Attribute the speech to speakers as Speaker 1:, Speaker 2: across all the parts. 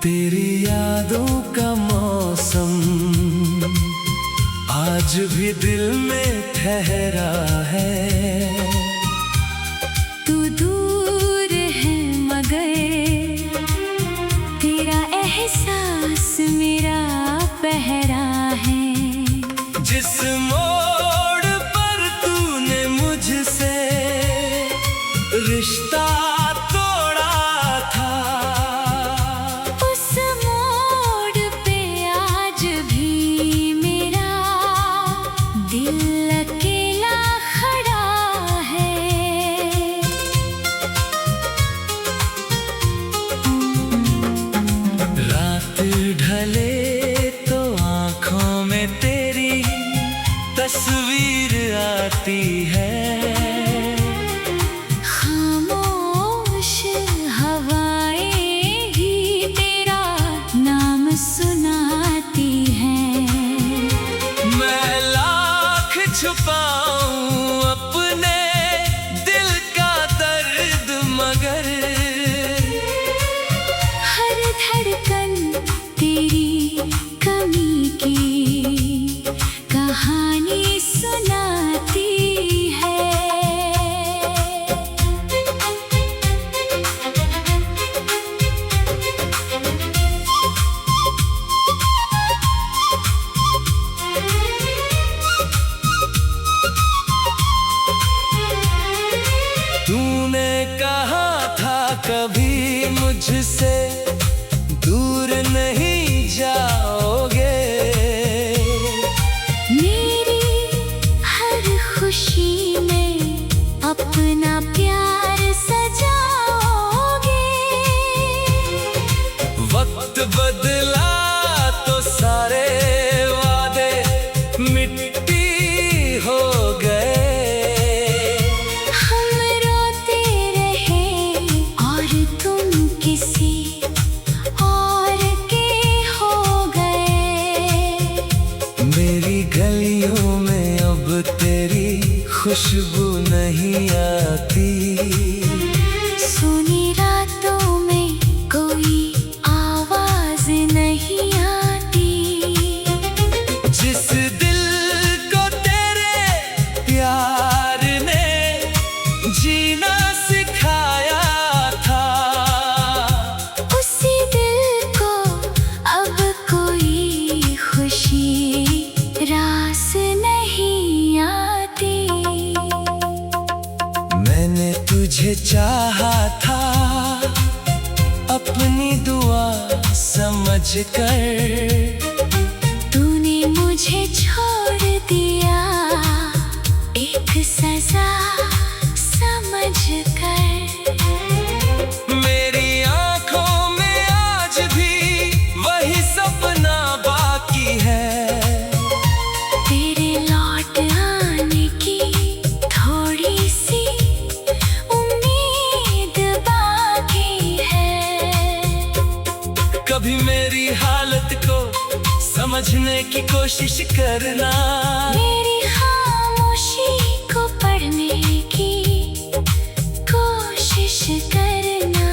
Speaker 1: तेरी यादों का मौसम आज भी दिल में ठहरा है।
Speaker 2: तू दूर है मगर तेरा एहसास मेरा पहरा है।
Speaker 1: जिस मोड़ पर तूने मुझसे रिश्ता तोड़ा था,
Speaker 2: उस मोड़ पे आज भी मेरा दिल अकेला खड़ा है।
Speaker 1: रात ढले तो आँखों में तेरी तस्वीर आती है।
Speaker 2: खामोश हवाएं ही तेरा नाम सुनाती हैं।
Speaker 1: मैं लाख छुपाऊं अपने दिल का दर्द, मगर
Speaker 2: हर धड़कन तेरी कमी की कहानी सुनाती है।
Speaker 1: तूने कहा था कभी मुझसे दूर नहीं जाओगे।
Speaker 2: मेरी हर खुशी में अपना प्यार सजाओगे।
Speaker 1: वक्त बदला तो सारे वादे मिट्टी हो गए।
Speaker 2: हम रोते रहे और तुम किसी और के हो गए।
Speaker 1: मेरी गलियों में अब तेरी खुशबू नहीं आती।
Speaker 2: सुनी रातों में कोई आवाज नहीं आती।
Speaker 1: जिस दिल को तेरे प्यार ने जीना सिखाया था,
Speaker 2: उसी दिल को अब कोई खुशी रास नहीं आती।
Speaker 1: मैंने तुझे चाहा था अपनी दुआ समझकर।
Speaker 2: तूने मुझे छोड़ दिया एक सजा समझकर।
Speaker 1: मेरी आंखों में आज भी वही सपना बाकी है।
Speaker 2: तेरे लौट आने की थोड़ी सी उम्मीद बाकी है।
Speaker 1: कभी मेरी हालत को समझने की कोशिश करना।
Speaker 2: मेरी खामोशी को पढ़ने की कोशिश करना।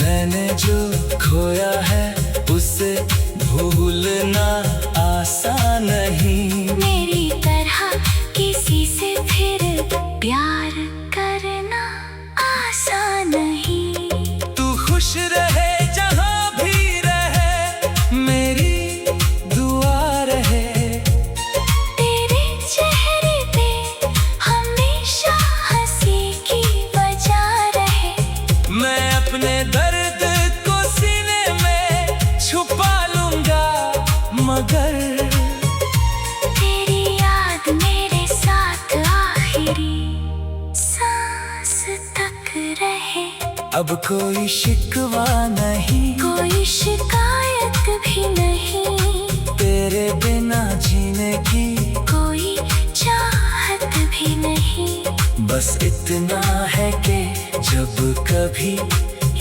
Speaker 1: मैंने जो खोया है उसे भूलना आसान नहीं।
Speaker 2: मेरी तरह किसी से फिर प्यार करना आसान नहीं।
Speaker 1: तू खुश रहे जहाँ भी रहे, मेरी दुआ रहे।
Speaker 2: तेरे चेहरे पे हमेशा हंसी की वजह रहे।
Speaker 1: मैं अपने दर्द को सीने में छुपा लूंगा, मगर
Speaker 2: तेरी याद मेरे साथ आखिरी सांस तक रहे।
Speaker 1: अब कोई शिकवा नहीं,
Speaker 2: कोई शिकायत भी नहीं।
Speaker 1: तेरे बिना जीने की
Speaker 2: कोई चाहत भी नहीं।
Speaker 1: बस इतना है कि जब कभी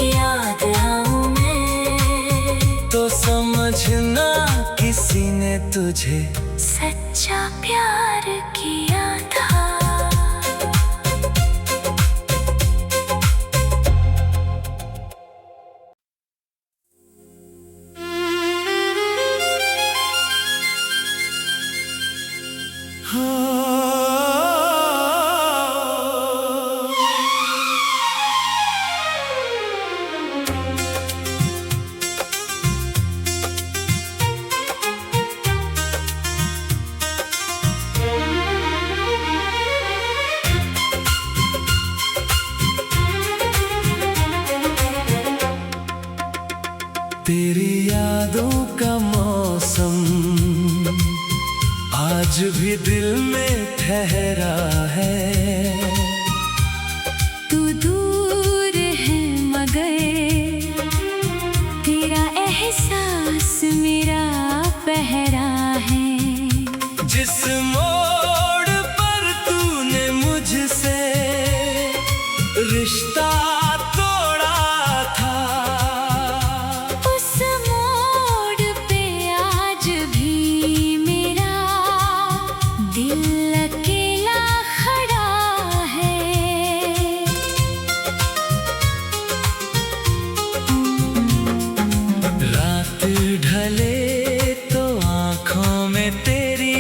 Speaker 1: याद आऊं मैं, तो समझना किसी ने तुझे
Speaker 2: सच्चा प्यार किया था।
Speaker 1: तेरी यादों का मौसम आज भी दिल में ठहरा है।
Speaker 2: तू दूर है मगर तेरा एहसास मेरा पहरा है।
Speaker 1: जिस मोड़ पर तूने मुझसे रिश्ता तोड़ा था,
Speaker 2: उस मोड़ पे आज भी मेरा दिल अकेला खड़ा है।
Speaker 1: रात ढले तो आँखों में तेरी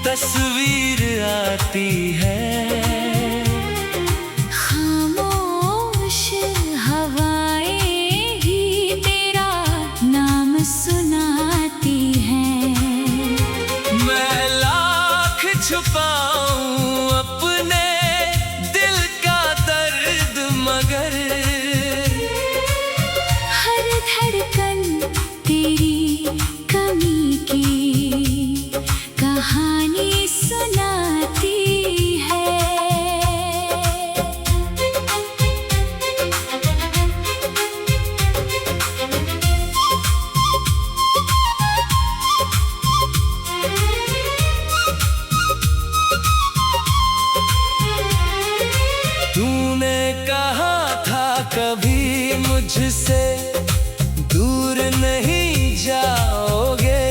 Speaker 1: तस्वीर आती है।
Speaker 2: खामोश हवाएं ही तेरा नाम सुनाती हैं।
Speaker 1: मैं लाख छुपाऊं अपने दिल का दर्द, मगर
Speaker 2: हर धड़कन तेरी कमी की कहानी सुनाती है।
Speaker 1: तूने कहा था कभी मुझसे दूर नहीं जाओगे।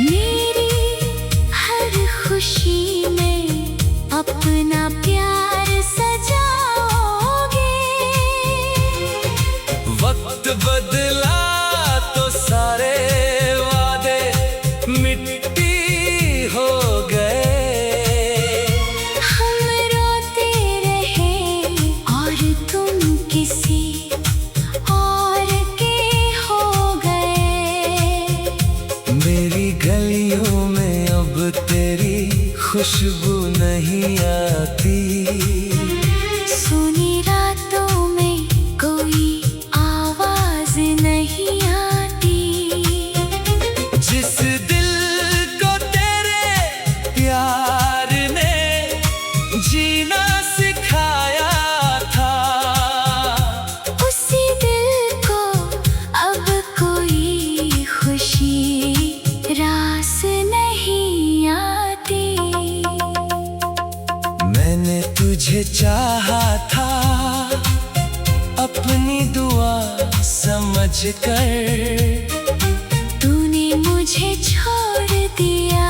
Speaker 2: मेरी हर खुशी में अपना प्यार सजाओगे।
Speaker 1: वक्त बदला तो सारे वादे मिट्टी हो गए।
Speaker 2: हम रोते रहे और तुम किसी और के हो गए।
Speaker 1: मेरी गलियों में अब तेरी खुशबू नहीं आती।
Speaker 2: सुनी रातों में कोई आवाज नहीं आती।
Speaker 1: जिस दिल को तेरे प्यार ने जीना सिखाया था,
Speaker 2: उसी दिल को अब कोई खुशी रास नहीं आती।
Speaker 1: मैंने तुझे चाहा था अपनी दुआ समझकर।
Speaker 2: तूने मुझे छोड़ दिया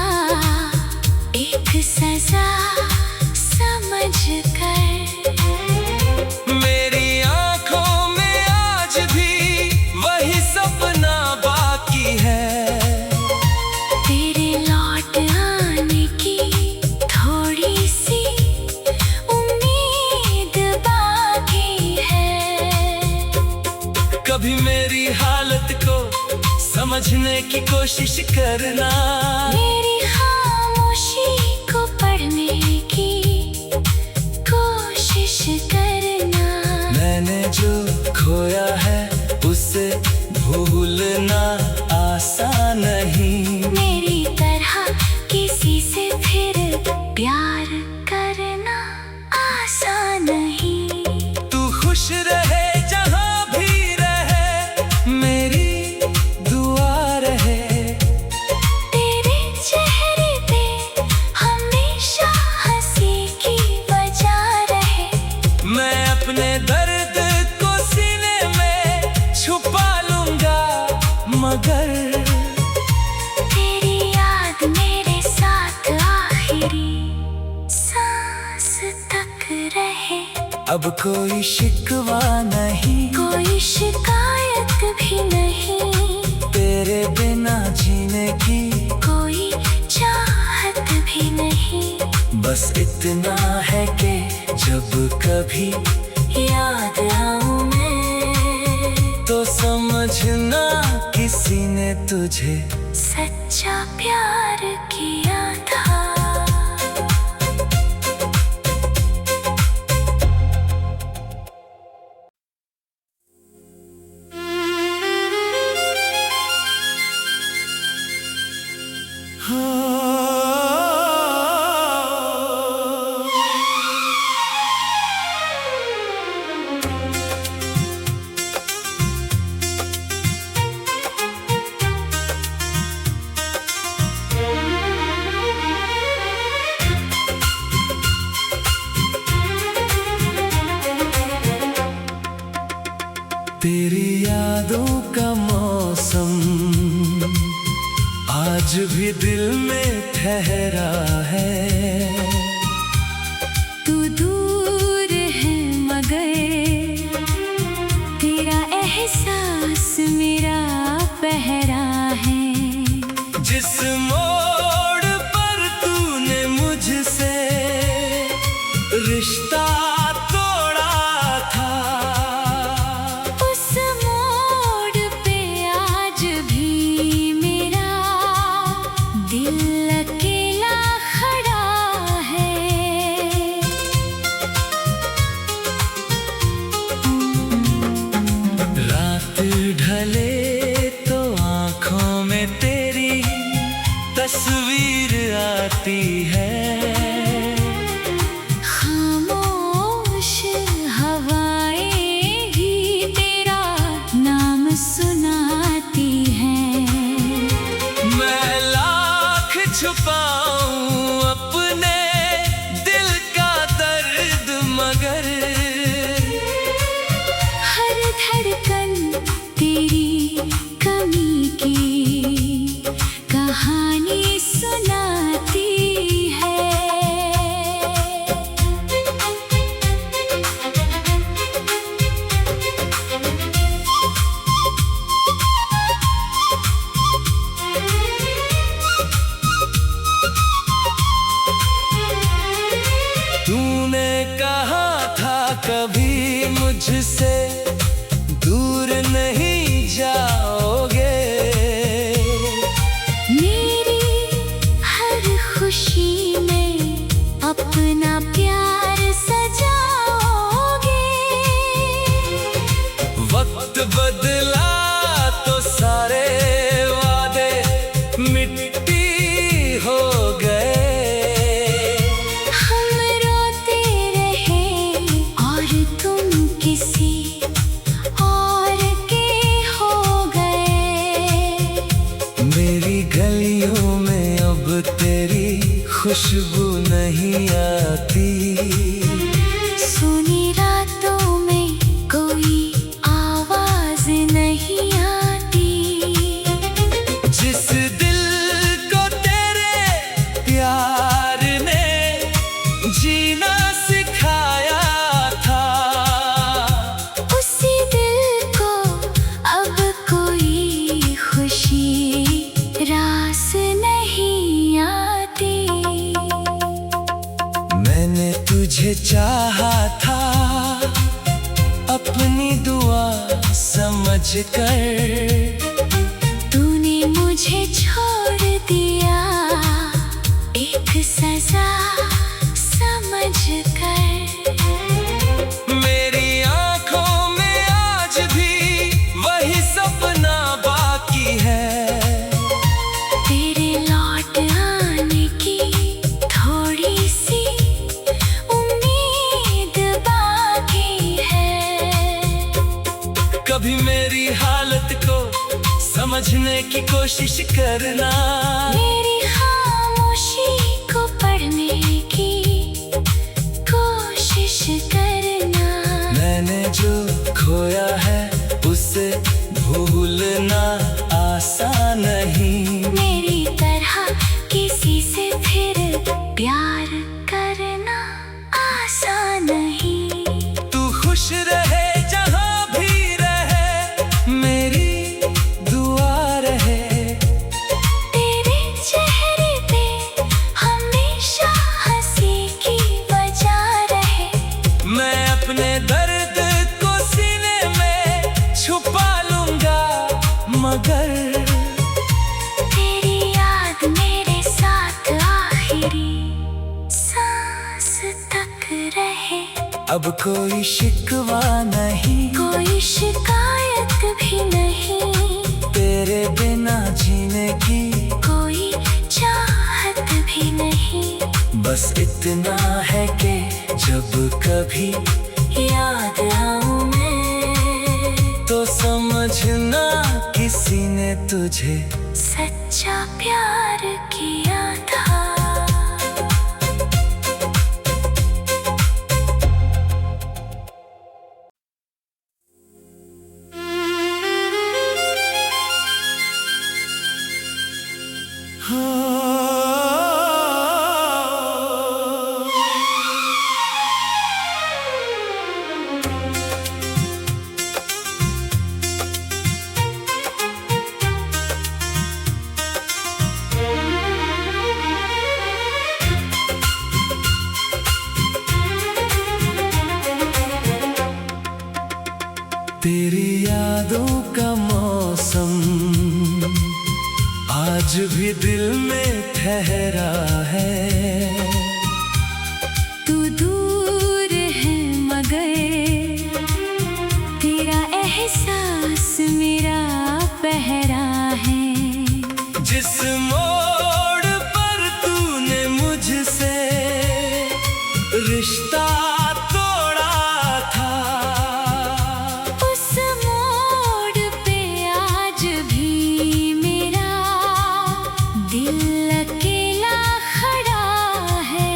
Speaker 2: एक सजा समझकर।
Speaker 1: मेरी आंखों में आज भी वही सपना बाकी है।
Speaker 2: तेरे लौट आने की थोड़ी सी उम्मीद बाकी है।
Speaker 1: कभी मेरी हालत को समझने की कोशिश करना,
Speaker 2: मेरी खामोशी को पढ़ने की कोशिश करना।
Speaker 1: मैंने जो खोया है उसे भूलना आसान नहीं।
Speaker 2: मेरी तरह किसी से फिर प्यार करना आसान नहीं।
Speaker 1: तू खुश रहे जहां भी रहे, मेरी दुआ रहे।
Speaker 2: तेरे चेहरे पे हमेशा हंसी की वजह रहे।
Speaker 1: मैं अपने दर्द को सीने में छुपा लूंगा, मगर
Speaker 2: तेरी याद मेरे साथ आखिरी सांस तक रहे।
Speaker 1: अब कोई शिकवा नहीं,
Speaker 2: कोई शिकायत भी नहीं।
Speaker 1: तेरे बिना जीने की
Speaker 2: कोई चाहत भी नहीं।
Speaker 1: बस इतना है कि जब कभी याद आऊं मैं, तो समझना किसी ने तुझे
Speaker 2: सच्चा प्यार किया था।
Speaker 1: तेरी यादों का मौसम आज भी दिल में ठहरा है।
Speaker 2: तू दूर है मगर तेरा एहसास मेरा पहरा है।
Speaker 1: जिस मोड़ पर तूने मुझसे रिश्ता तोड़ा था,
Speaker 2: उस मोड़ पे आज भी मेरा दिल अकेला खड़ा है।
Speaker 1: रात ढले तो आँखों में तेरी तस्वीर आती है।
Speaker 2: खामोश हवाएं भी तेरा नाम सुनाती हैं।
Speaker 1: मैं लाख छुपाऊं अपने दिल का दर्द, मगर
Speaker 2: हर धड़कन तेरी कमी की कहानी सुनाती है।
Speaker 1: तूने कहा था कभी मुझसे दूर नहीं जाओगे।
Speaker 2: मेरी हर खुशी में अपना प्यार सजाओगे।
Speaker 1: वक्त बदला तो सारे वादे मिट्टी हो गए।
Speaker 2: हम रोते रहे और तुम किसी और के हो गए।
Speaker 1: मेरी गलियों में अब तेरी खुशबू नहीं आती।
Speaker 2: सुनी रातों में कोई आवाज नहीं आती।
Speaker 1: जिस दिल को तेरे प्यार ने जीना सिखाया था,
Speaker 2: उसी दिल को अब कोई खुशी रास नहीं आती।
Speaker 1: मैंने तुझे चाहा था अपनी दुआ समझकर।
Speaker 2: तूने मुझे छोड़ दिया एक सजा समझकर।
Speaker 1: मेरी आंखों में आज भी वही सपना बाकी है।
Speaker 2: तेरे लौट आने की थोड़ी सी उम्मीद बाकी है।
Speaker 1: कभी मेरी हालत को समझने की कोशिश करना,
Speaker 2: मेरी खामोशी को पढ़ने की कोशिश करना।
Speaker 1: मैंने जो खोया है उसे भूलना आसान नहीं।
Speaker 2: मेरी तरह किसी से फिर प्यार करना आसान नहीं।
Speaker 1: तू खुश रहे जहां भी रहे, मेरी दुआ रहे।
Speaker 2: तेरे चेहरे पे हमेशा हंसी की वजह रहे।
Speaker 1: मैं अपने दर्द को सीने में छुपा लूंगा, मगर
Speaker 2: तेरी याद मेरे साथ आखिरी सांस तक रहे।
Speaker 1: अब कोई शिकवा नहीं,
Speaker 2: कोई शिकायत भी नहीं।
Speaker 1: तेरे बिना जीने की
Speaker 2: कोई चाहत भी नहीं।
Speaker 1: बस इतना है कि जब कभी याद आऊं मैं, तो समझना किसी ने तुझे
Speaker 2: सच्चा प्यार किया था।
Speaker 1: यादों का मौसम आज भी दिल में ठहरा है।
Speaker 2: तू दूर है मगर तेरा एहसास मेरा पहरा है।
Speaker 1: जिस मोड़ पर तूने मुझसे रिश्ता तोड़ा था,
Speaker 2: उस मोड़ पे आज भी मेरा दिल अकेला खड़ा है।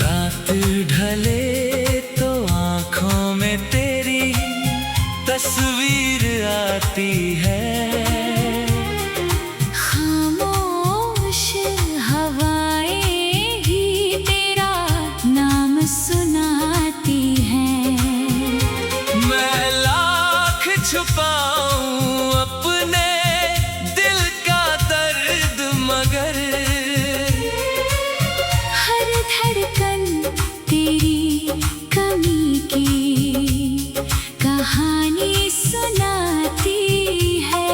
Speaker 1: रात ढले तो आँखों में तेरी तस्वीर आती है।
Speaker 2: खामोश हवाएं ही तेरा नाम सुनाती हैं।
Speaker 1: मैं लाख छुपाऊं अपने दिल का दर्द, मगर
Speaker 2: हर धड़कन तेरी कमी की कहानी सुनाती है।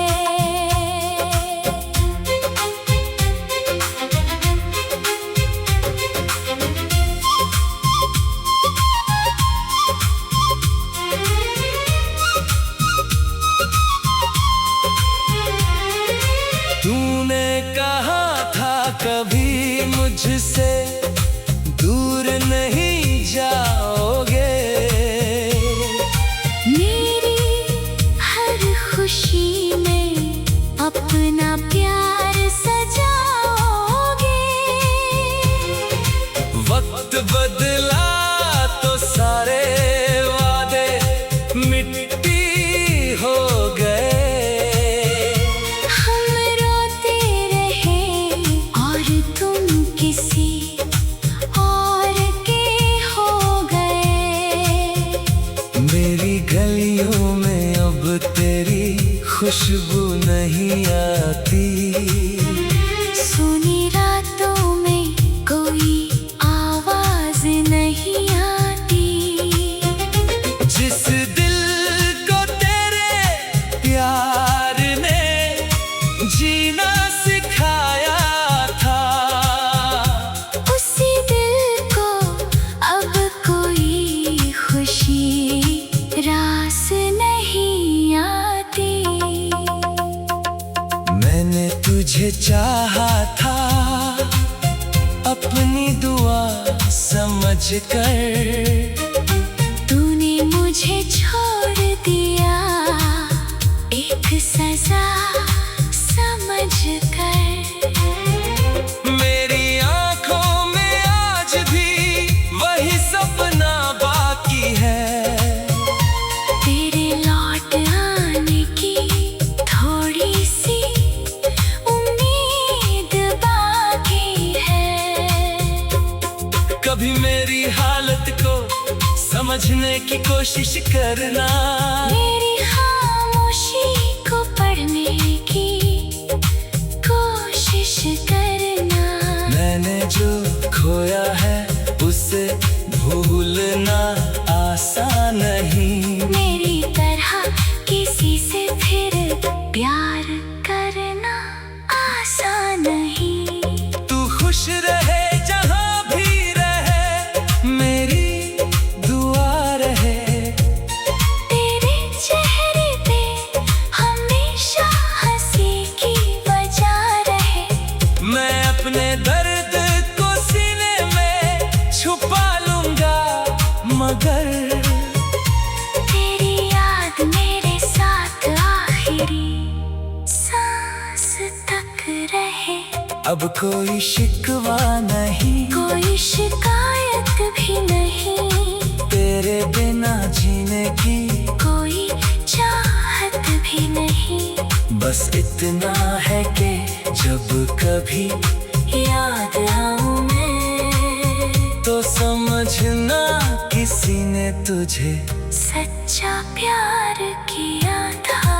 Speaker 1: तूने कहा था कभी मुझसे दूर नहीं जाओगे।
Speaker 2: मेरी हर खुशी में अपना प्यार सजाओगे।
Speaker 1: वक्त बदला तो सारे वादे मिट्टी हो गए।
Speaker 2: हम रोते रहे और तुम किसी और के हो गए।
Speaker 1: मेरी गलियों में अब तेरी खुशबू नहीं आती।
Speaker 2: सुनी रातों में कोई आवाज नहीं आती।
Speaker 1: जिस दिल को तेरे प्यार ने जीना सिखाया था,
Speaker 2: उसी दिल को अब कोई खुशी रास नहीं आती।
Speaker 1: मैंने तुझे चाहा था अपनी दुआ समझकर।
Speaker 2: तूने मुझे छोड़ दिया एक सजा समझकर।
Speaker 1: मेरी आंखों में आज भी वही सपना बाकी है।
Speaker 2: तेरे लौट आने की थोड़ी सी उम्मीद बाकी है।
Speaker 1: कभी मेरी हालत को समझने की कोशिश करना।
Speaker 2: मेरी खामोशी को पढ़ने की कोशिश करना।
Speaker 1: मैंने जो खोया है उसे भूलना आसान नहीं।
Speaker 2: मेरी तरह किसी से फिर प्यार करना आसान नहीं।
Speaker 1: तू खुश रहे जहाँ भी रहे, मेरी दुआ रहे।
Speaker 2: तेरे चेहरे पे हमेशा हंसी की वजह रहे।
Speaker 1: मैं अपने दर्द को सीने में छुपा लूंगा, मगर
Speaker 2: तेरी याद मेरे साथ आखिरी सांस तक रहे।
Speaker 1: अब कोई शिकवा नहीं,
Speaker 2: कोई शिकायत भी नहीं।
Speaker 1: तेरे बिना जीने की
Speaker 2: कोई चाहत भी नहीं।
Speaker 1: बस इतना है कि जब कभी
Speaker 2: याद आऊं मैं
Speaker 1: तो समझना किसी ने तुझे
Speaker 2: सच्चा प्यार किया था।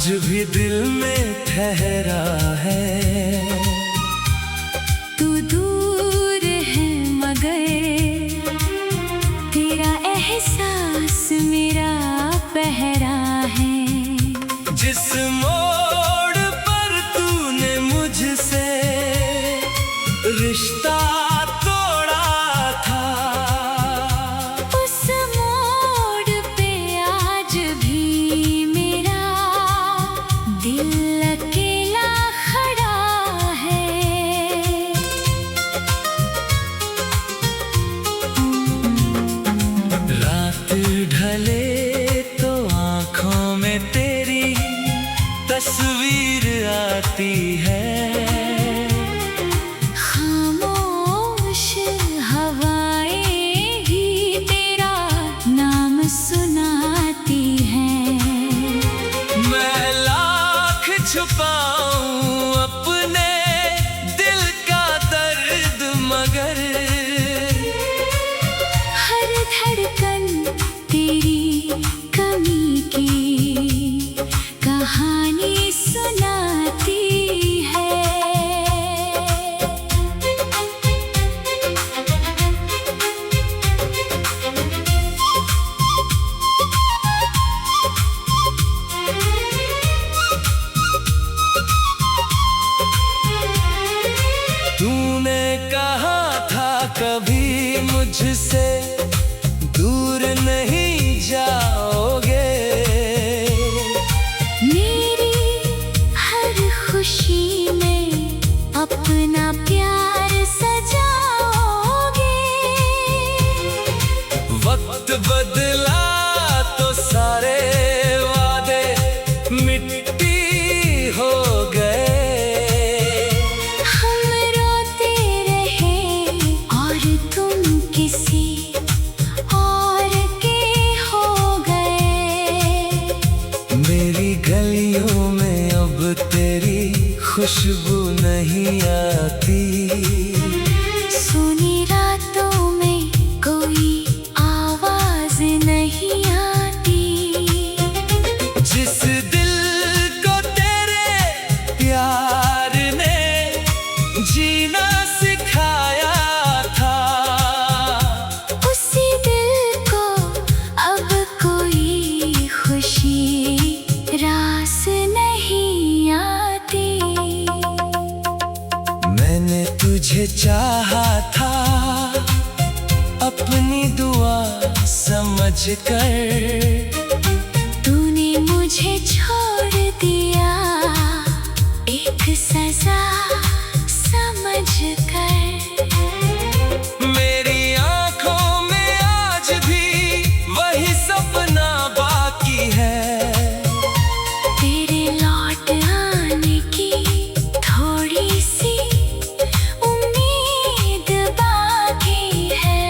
Speaker 1: आज भी दिल में ठहरा है।
Speaker 2: तू दूर है मगर तेरा एहसास मेरा पहरा है।
Speaker 1: जिस मोड़ पर तूने मुझसे रिश्ता तोड़ा था,
Speaker 2: उस मोड़ पे आज भी मेरा दिल अकेला खड़ा है।
Speaker 1: रात ढले तो आँखों में तेरी तस्वीर आती है।
Speaker 2: खामोश हवाएं ही तेरा नाम सुनाती हैं।
Speaker 1: मैं लाख छुपाऊं अपने दिल का दर्द, मगर
Speaker 2: हर धड़कन तेरी कमी की कहानी सुनाती है।
Speaker 1: तूने कहा था कभी मुझसे दूर नहीं जाओगे।
Speaker 2: मेरी हर खुशी में अपना प्यार सजाओगे।
Speaker 1: वक्त बदला तो सारे वादे मिट्टी हो गए।
Speaker 2: हम रोते रहे और तुम किसी और के हो गए।
Speaker 1: मेरी गलियों में अब तेरी खुशबू नहीं आती।
Speaker 2: सुनी रातों में कोई आवाज नहीं आती।
Speaker 1: जिस दिल को तेरे प्यार ने जीना सिखाया था,
Speaker 2: उसी दिल को अब कोई खुशी रास नहीं आती।
Speaker 1: मैंने तुझे चाहा था अपनी दुआ समझकर।
Speaker 2: तूने मुझे छोड़ दिया एक सजा समझकर।
Speaker 1: मेरी आंखों में आज भी वही सपना बाकी है।
Speaker 2: तेरे लौट आने की थोड़ी सी उम्मीद बाकी है।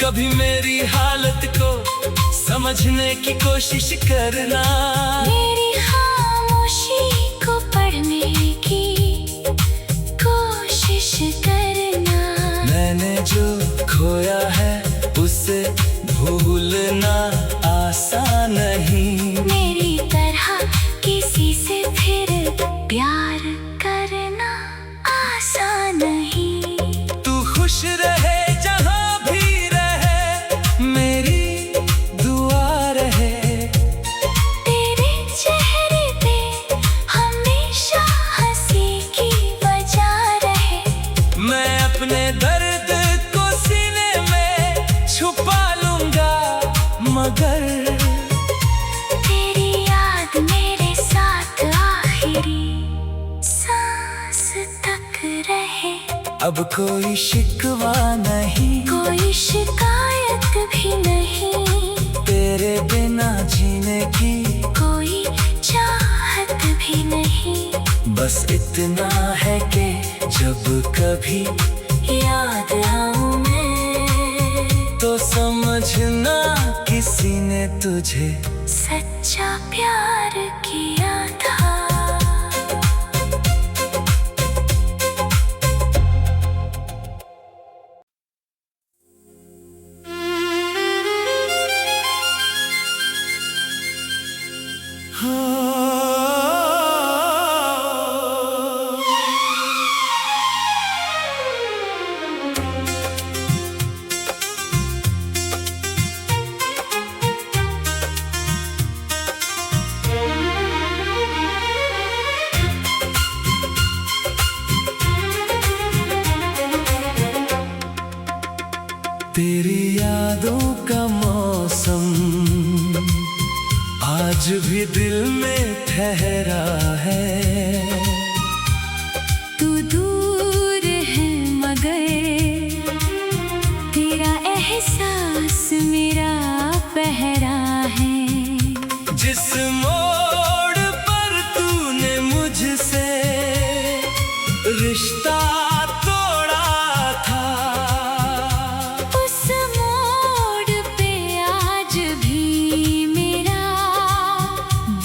Speaker 1: कभी मेरी हालत को समझने की कोशिश करना।
Speaker 2: मेरी खामोशी को पढ़ने की कोशिश करना।
Speaker 1: मैंने जो खोया है उसे भूलना आसान नहीं।
Speaker 2: मेरी तरह किसी से फिर प्यार करना आसान नहीं।
Speaker 1: तू खुश रहे जहां भी रहे, मेरी दुआ रहे।
Speaker 2: तेरे चेहरे पे हमेशा हंसी की वजह रहे।
Speaker 1: मैं अपने दर्द को सीने में छुपा लूंगा, मगर
Speaker 2: तेरी याद मेरे साथ आखिरी सांस तक रहे।
Speaker 1: अब कोई शिकवा नहीं,
Speaker 2: कोई शिकायत भी नहीं।
Speaker 1: तेरे बिना जीने की
Speaker 2: कोई चाहत भी नहीं।
Speaker 1: बस इतना है कि जब कभी
Speaker 2: याद आऊं मैं
Speaker 1: तो समझना किसी ने तुझे
Speaker 2: सच्चा प्यार किया था।
Speaker 1: आज भी दिल में ठहरा है।
Speaker 2: तू दूर है मगर तेरा एहसास मेरा पहरा है।
Speaker 1: जिस मोड़ पर तूने मुझसे रिश्ता तोड़ा था,
Speaker 2: उस मोड़ पे आज भी मेरा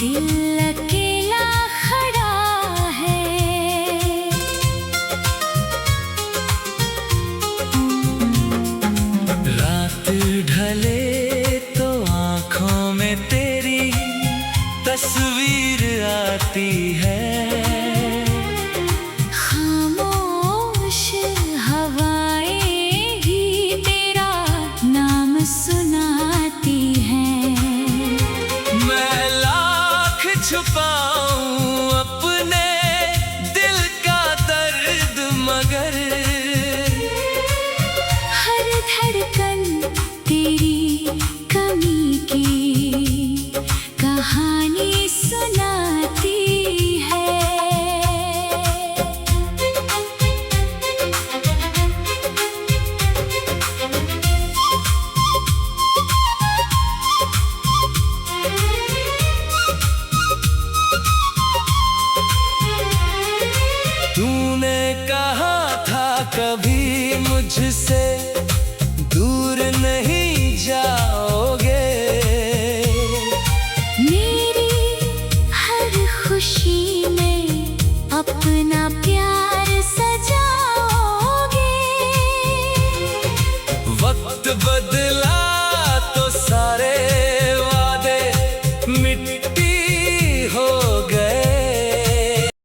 Speaker 2: दिल अकेला खड़ा है।
Speaker 1: रात ढले तो आँखों में तेरी तस्वीर आती है।
Speaker 2: खामोश हवाएं ही तेरा नाम सुनाती हैं।
Speaker 1: मैं लाख छुपाऊं अपने दिल का दर्द, मगर
Speaker 2: हर धड़कन तेरी कमी की कहानी सुनाती है।
Speaker 1: तूने कहा था कभी मुझसे दूर नहीं जाओगे।
Speaker 2: मेरी हर खुशी में अपना प्यार सजाओगे।
Speaker 1: वक्त बदला तो सारे वादे मिट्टी हो